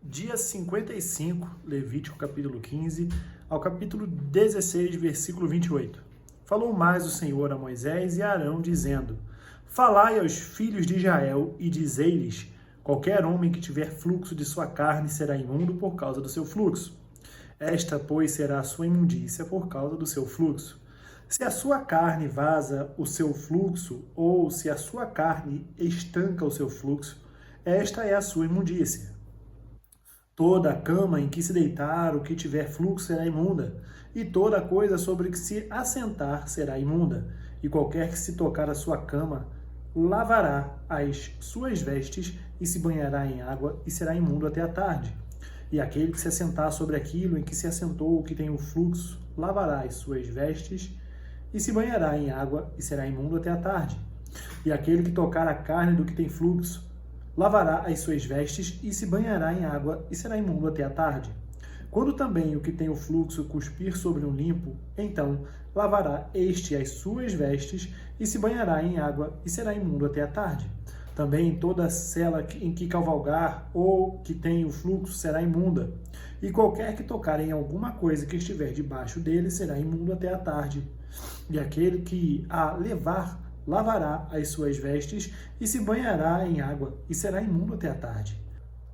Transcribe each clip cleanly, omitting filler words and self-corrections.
Dia 55, Levítico capítulo 15, ao capítulo 16, versículo 28. Falou mais o Senhor a Moisés e a Arão, dizendo: Falai aos filhos de Israel e dizei-lhes: qualquer homem que tiver fluxo de sua carne será imundo por causa do seu fluxo. Esta, pois, será a sua imundícia por causa do seu fluxo. Se a sua carne vaza o seu fluxo, ou se a sua carne estanca o seu fluxo, esta é a sua imundícia. Toda a cama em que se deitar o que tiver fluxo será imunda, e toda coisa sobre que se assentar será imunda, e qualquer que se tocar a sua cama lavará as suas vestes e se banhará em água e será imundo até a tarde. E aquele que se assentar sobre aquilo em que se assentou o que tem o fluxo lavará as suas vestes e se banhará em água e será imundo até a tarde. E aquele que tocar a carne do que tem fluxo lavará as suas vestes e se banhará em água e será imundo até a tarde. Quando também o que tem o fluxo cuspir sobre um limpo, então lavará este as suas vestes e se banhará em água e será imundo até a tarde. Também toda cela em que cavalgar ou que tem o fluxo será imunda, e qualquer que tocar em alguma coisa que estiver debaixo dele será imundo até a tarde. E aquele que a levar lavará as suas vestes e se banhará em água e será imundo até a tarde.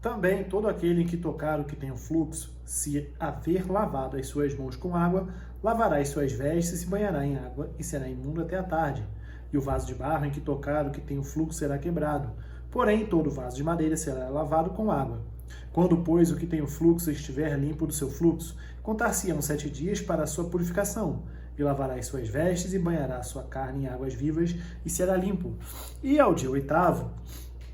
Também todo aquele em que tocar o que tem o fluxo, se haver lavado as suas mãos com água, lavará as suas vestes e se banhará em água e será imundo até a tarde. E o vaso de barro em que tocar o que tem o fluxo será quebrado. Porém, todo vaso de madeira será lavado com água. Quando, pois, o que tem o fluxo estiver limpo do seu fluxo, contar-se-ão 7 dias para a sua purificação, e lavará as suas vestes e banhará a sua carne em águas vivas e será limpo. E ao dia 8º,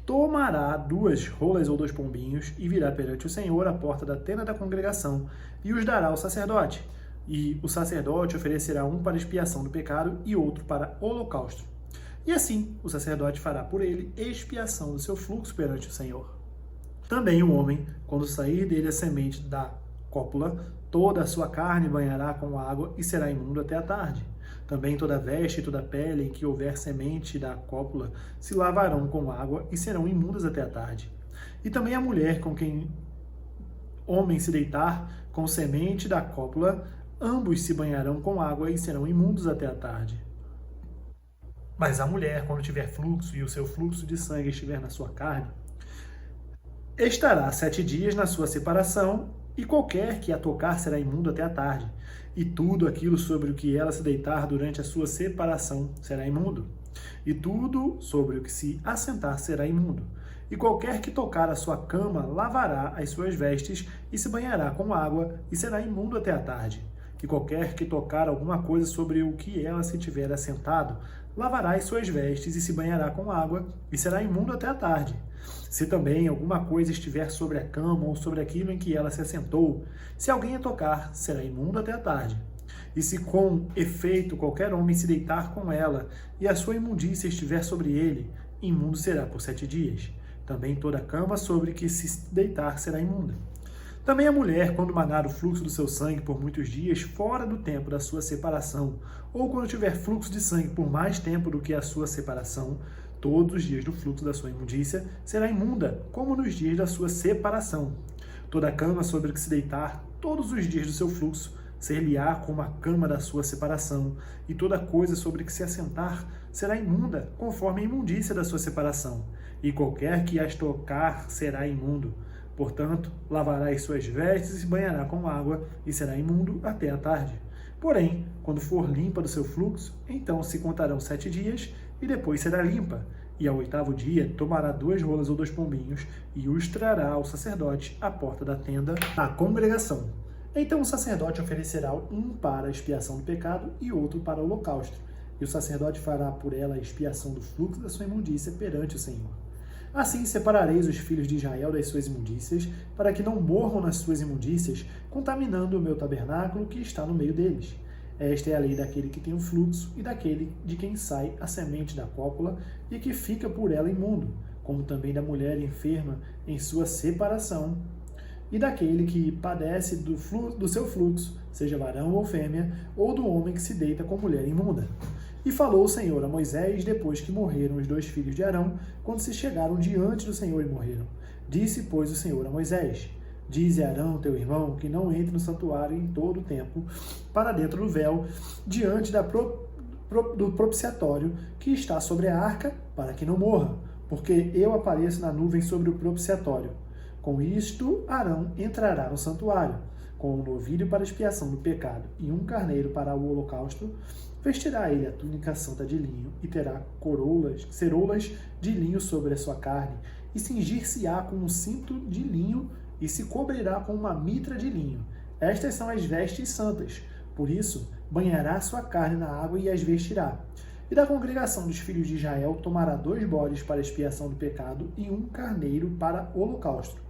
tomará 2 rolas ou 2 pombinhos e virá perante o Senhor à porta da tenda da congregação e os dará ao sacerdote. E o sacerdote oferecerá um para expiação do pecado e outro para holocausto. E assim o sacerdote fará por ele expiação do seu fluxo perante o Senhor. Também o homem, quando sair dele a semente da cópula, toda a sua carne banhará com água e será imundo até a tarde. Também toda veste e toda pele em que houver semente da cópula se lavarão com água e serão imundas até a tarde. E também a mulher com quem homem se deitar com semente da cópula, ambos se banharão com água e serão imundos até a tarde. Mas a mulher, quando tiver fluxo e o seu fluxo de sangue estiver na sua carne, estará 7 dias na sua separação, e qualquer que a tocar será imundo até a tarde. E tudo aquilo sobre o que ela se deitar durante a sua separação será imundo. E tudo sobre o que se assentar será imundo. E qualquer que tocar a sua cama lavará as suas vestes e se banhará com água e será imundo até a tarde. E qualquer que tocar alguma coisa sobre o que ela se tiver assentado, lavará as suas vestes e se banhará com água e será imundo até a tarde. Se também alguma coisa estiver sobre a cama ou sobre aquilo em que ela se assentou, se alguém a tocar, será imundo até a tarde. E se com efeito qualquer homem se deitar com ela e a sua imundícia estiver sobre ele, imundo será por 7 dias. Também toda cama sobre que se deitar será imunda. Também a mulher, quando manar o fluxo do seu sangue por muitos dias, fora do tempo da sua separação, ou quando tiver fluxo de sangue por mais tempo do que a sua separação, todos os dias do fluxo da sua imundícia, será imunda, como nos dias da sua separação. Toda cama sobre que se deitar, todos os dias do seu fluxo, ser-lhe-á como a cama da sua separação, e toda coisa sobre que se assentar será imunda, conforme a imundícia da sua separação, e qualquer que as tocar será imundo. Portanto, lavará as suas vestes e se banhará com água, e será imundo até a tarde. Porém, quando for limpa do seu fluxo, então se contarão 7 dias, e depois será limpa. E ao 8º dia, tomará 2 rolas ou 2 pombinhos, e os trará ao sacerdote à porta da tenda da congregação. Então o sacerdote oferecerá um para a expiação do pecado e outro para o holocausto. E o sacerdote fará por ela a expiação do fluxo da sua imundícia perante o Senhor. Assim separareis os filhos de Israel das suas imundícias, para que não morram nas suas imundícias, contaminando o meu tabernáculo que está no meio deles. Esta é a lei daquele que tem o fluxo e daquele de quem sai a semente da cópula e que fica por ela imundo, como também da mulher enferma em sua separação, e daquele que padece do seu fluxo, seja varão ou fêmea, ou do homem que se deita com mulher imunda. E falou o Senhor a Moisés depois que morreram os 2 filhos de Arão, quando se chegaram diante do Senhor e morreram. Disse, pois, o Senhor a Moisés: Dize a Arão, teu irmão, que não entre no santuário em todo o tempo, para dentro do véu, diante do propiciatório que está sobre a arca, para que não morra, porque eu apareço na nuvem sobre o propiciatório. Com isto, Arão entrará no santuário, com um novilho para expiação do pecado e um carneiro para o holocausto. Vestirá ele a túnica santa de linho e terá ceroulas de linho sobre a sua carne, e cingir-se-á com um cinto de linho e se cobrirá com uma mitra de linho. Estas são as vestes santas. Por isso, banhará sua carne na água e as vestirá. E da congregação dos filhos de Israel tomará 2 bodes para expiação do pecado e um carneiro para holocausto.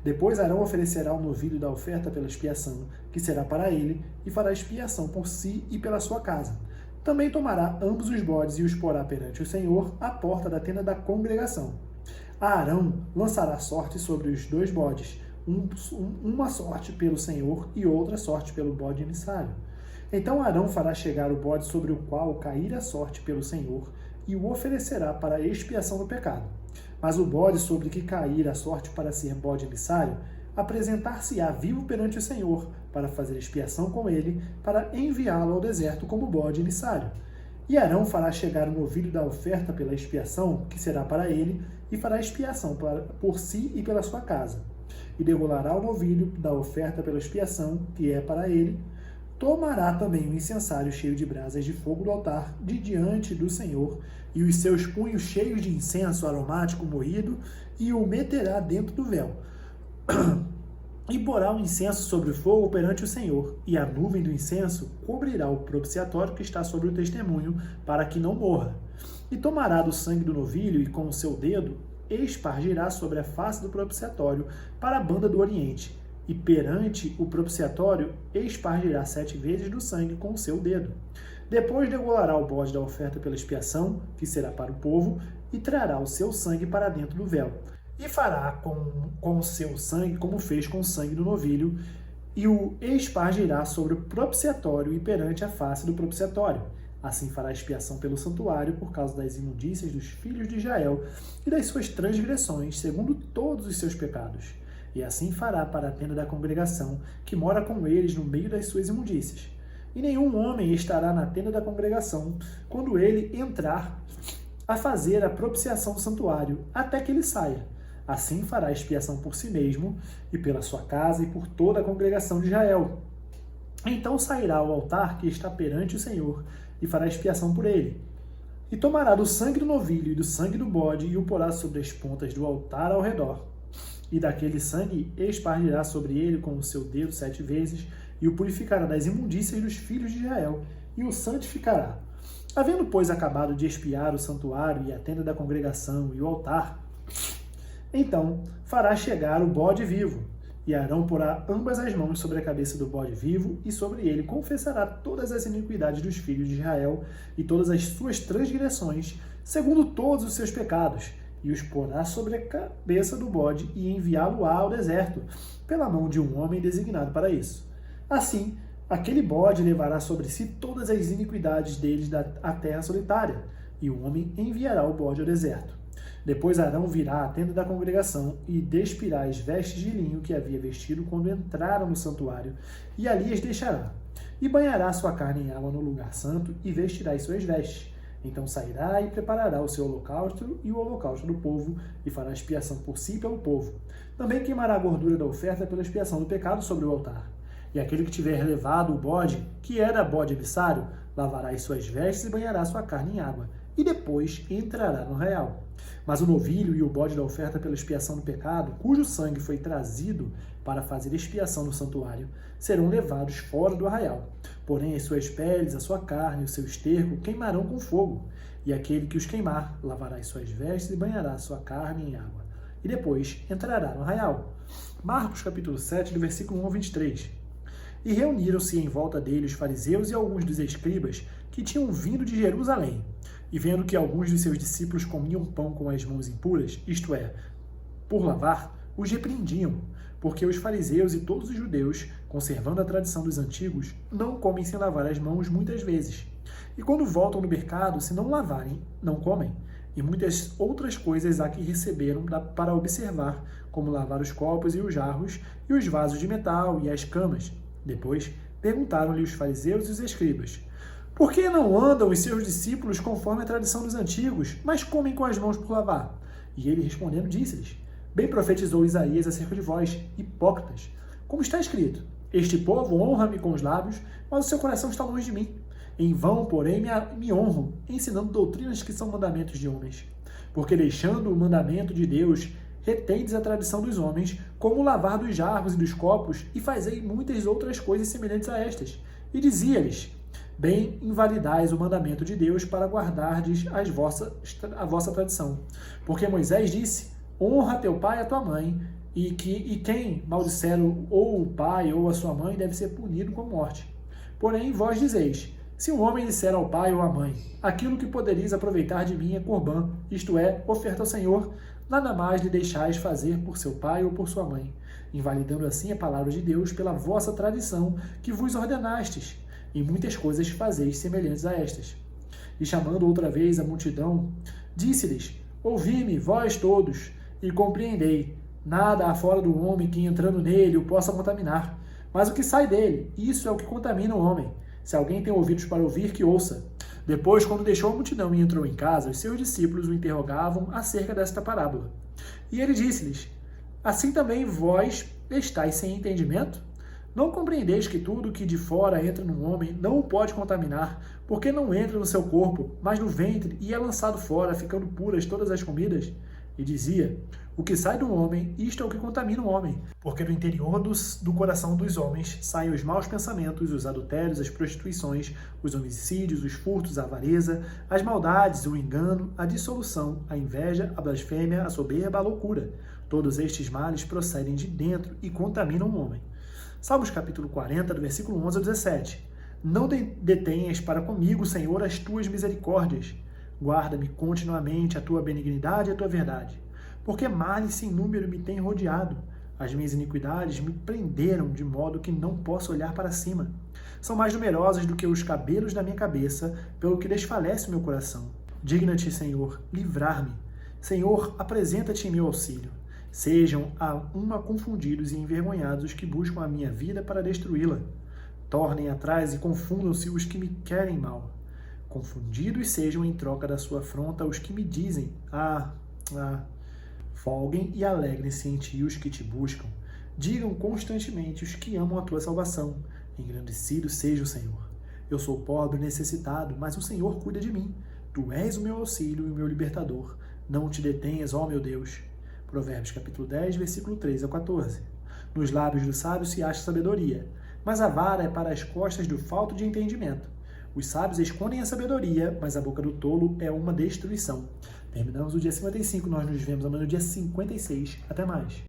Depois Arão oferecerá o novilho da oferta pela expiação, que será para ele, e fará expiação por si e pela sua casa. Também tomará ambos os bodes e os porá perante o Senhor à porta da tenda da congregação. Arão lançará sorte sobre os 2 bodes, uma sorte pelo Senhor e outra sorte pelo bode emissário. Então Arão fará chegar o bode sobre o qual cair a sorte pelo Senhor e o oferecerá para a expiação do pecado. Mas o bode sobre que cair a sorte para ser bode emissário, apresentar-se-á vivo perante o Senhor, para fazer expiação com ele, para enviá-lo ao deserto como bode emissário. E Arão fará chegar o novilho da oferta pela expiação, que será para ele, e fará expiação por si e pela sua casa. E degolará o novilho da oferta pela expiação, que é para ele. Tomará também um incensário cheio de brasas de fogo do altar, de diante do Senhor, e os seus punhos cheios de incenso aromático moído, e o meterá dentro do véu. E porá o incenso sobre o fogo perante o Senhor, e a nuvem do incenso cobrirá o propiciatório que está sobre o testemunho, para que não morra. E tomará do sangue do novilho, e com o seu dedo espargirá sobre a face do propiciatório para a banda do oriente, e perante o propiciatório espargirá 7 vezes do sangue com o seu dedo. Depois degolará o bode da oferta pela expiação, que será para o povo, e trará o seu sangue para dentro do véu. E fará com o seu sangue como fez com o sangue do novilho, e o espargirá sobre o propiciatório e perante a face do propiciatório. Assim fará expiação pelo santuário por causa das imundícias dos filhos de Israel e das suas transgressões, segundo todos os seus pecados. E assim fará para a tenda da congregação, que mora com eles no meio das suas imundícias. E nenhum homem estará na tenda da congregação quando ele entrar a fazer a propiciação do santuário, até que ele saia. Assim fará expiação por si mesmo, e pela sua casa, e por toda a congregação de Israel. Então sairá ao altar que está perante o Senhor, e fará expiação por ele. E tomará do sangue do novilho e do sangue do bode, e o porá sobre as pontas do altar ao redor. E daquele sangue espargirá sobre ele com o seu dedo 7 vezes, e o purificará das imundícias dos filhos de Israel, e o santificará. Havendo, pois, acabado de expiar o santuário e a tenda da congregação e o altar, então fará chegar o bode vivo, e Arão porá ambas as mãos sobre a cabeça do bode vivo, e sobre ele confessará todas as iniquidades dos filhos de Israel e todas as suas transgressões, segundo todos os seus pecados, e os porá sobre a cabeça do bode e enviá-lo-á ao deserto, pela mão de um homem designado para isso. Assim, aquele bode levará sobre si todas as iniquidades deles à terra solitária, e o homem enviará o bode ao deserto. Depois Arão virá à tenda da congregação e despirá as vestes de linho que havia vestido quando entraram no santuário, e ali as deixará. E banhará sua carne em água no lugar santo, e vestirá as suas vestes. Então sairá e preparará o seu holocausto e o holocausto do povo, e fará expiação por si e pelo povo. Também queimará a gordura da oferta pela expiação do pecado sobre o altar. E aquele que tiver levado o bode, que era bode emissário, lavará as suas vestes e banhará sua carne em água, e depois entrará no arraial. Mas o novilho e o bode da oferta pela expiação do pecado, cujo sangue foi trazido para fazer expiação no santuário, serão levados fora do arraial. Porém, as suas peles, a sua carne e o seu esterco queimarão com fogo. E aquele que os queimar lavará as suas vestes e banhará sua carne em água. E depois entrará no arraial. Marcos capítulo 7, do versículo 1 ao 23. E reuniram-se em volta dele os fariseus e alguns dos escribas que tinham vindo de Jerusalém. E vendo que alguns dos seus discípulos comiam pão com as mãos impuras, isto é, por lavar, os repreendiam, porque os fariseus e todos os judeus, conservando a tradição dos antigos, não comem sem lavar as mãos muitas vezes. E quando voltam do mercado, se não lavarem, não comem. e muitas outras coisas há que receberam para observar, como lavar os copos e os jarros, e os vasos de metal e as camas. Depois perguntaram-lhe os fariseus e os escribas: por que não andam os seus discípulos conforme a tradição dos antigos, mas comem com as mãos por lavar? E ele respondendo disse-lhes: bem profetizou Isaías acerca de vós, hipócritas. Como está escrito: este povo honra-me com os lábios, mas o seu coração está longe de mim. Em vão, porém, me honram, ensinando doutrinas que são mandamentos de homens. Porque deixando o mandamento de Deus, retendes a tradição dos homens, como o lavar dos jarros e dos copos, e fazei muitas outras coisas semelhantes a estas. E dizia-lhes: bem invalidais o mandamento de Deus para guardardes a vossa tradição. Porque Moisés disse: honra teu pai e a tua mãe, e quem maldisser ou o pai ou a sua mãe deve ser punido com morte. Porém, vós dizeis: se um homem disser ao pai ou à mãe: aquilo que podereis aproveitar de mim é corbã, isto é, oferta ao Senhor, nada mais lhe deixais fazer por seu pai ou por sua mãe, invalidando assim a palavra de Deus pela vossa tradição que vos ordenastes. Em muitas coisas fazeis semelhantes a estas. E chamando outra vez a multidão, disse-lhes: ouvi-me, vós todos, e compreendei. Nada há fora do homem que, entrando nele, o possa contaminar. Mas o que sai dele, isso é o que contamina o homem. Se alguém tem ouvidos para ouvir, que ouça. Depois, quando deixou a multidão e entrou em casa, os seus discípulos o interrogavam acerca desta parábola. E ele disse-lhes: assim também vós estáis sem entendimento? Não compreendeis que tudo que de fora entra no homem não o pode contaminar, porque não entra no seu corpo, mas no ventre, e é lançado fora, ficando puras todas as comidas? E dizia: o que sai do homem, isto é o que contamina o homem. Porque do interior do coração dos homens saem os maus pensamentos, os adultérios, as prostituições, os homicídios, os furtos, a avareza, as maldades, o engano, a dissolução, a inveja, a blasfêmia, a soberba, a loucura. Todos estes males procedem de dentro e contaminam o homem. Salmos capítulo 40, do versículo 11 ao 17. Não detenhas para comigo, Senhor, as tuas misericórdias. Guarda-me continuamente a tua benignidade e a tua verdade. Porque males sem número me têm rodeado. As minhas iniquidades me prenderam de modo que não posso olhar para cima. São mais numerosas do que os cabelos da minha cabeça, pelo que desfalece o meu coração. Digna-te, Senhor, livrar-me. Senhor, apresenta-te em meu auxílio. Sejam a uma confundidos e envergonhados os que buscam a minha vida para destruí-la. Tornem atrás e confundam-se os que me querem mal. Confundidos sejam em troca da sua afronta os que me dizem: folguem e alegrem-se em ti os que te buscam. Digam constantemente os que amam a tua salvação: engrandecido seja o Senhor. Eu sou pobre e necessitado, mas o Senhor cuida de mim. Tu és o meu auxílio e o meu libertador. Não te detenhas, ó meu Deus. Provérbios capítulo 10, versículo 3 a 14. Nos lábios do sábio se acha sabedoria, mas a vara é para as costas do falto de entendimento. Os sábios escondem a sabedoria, mas a boca do tolo é uma destruição. Terminamos o dia 55, nós nos vemos amanhã no dia 56. Até mais.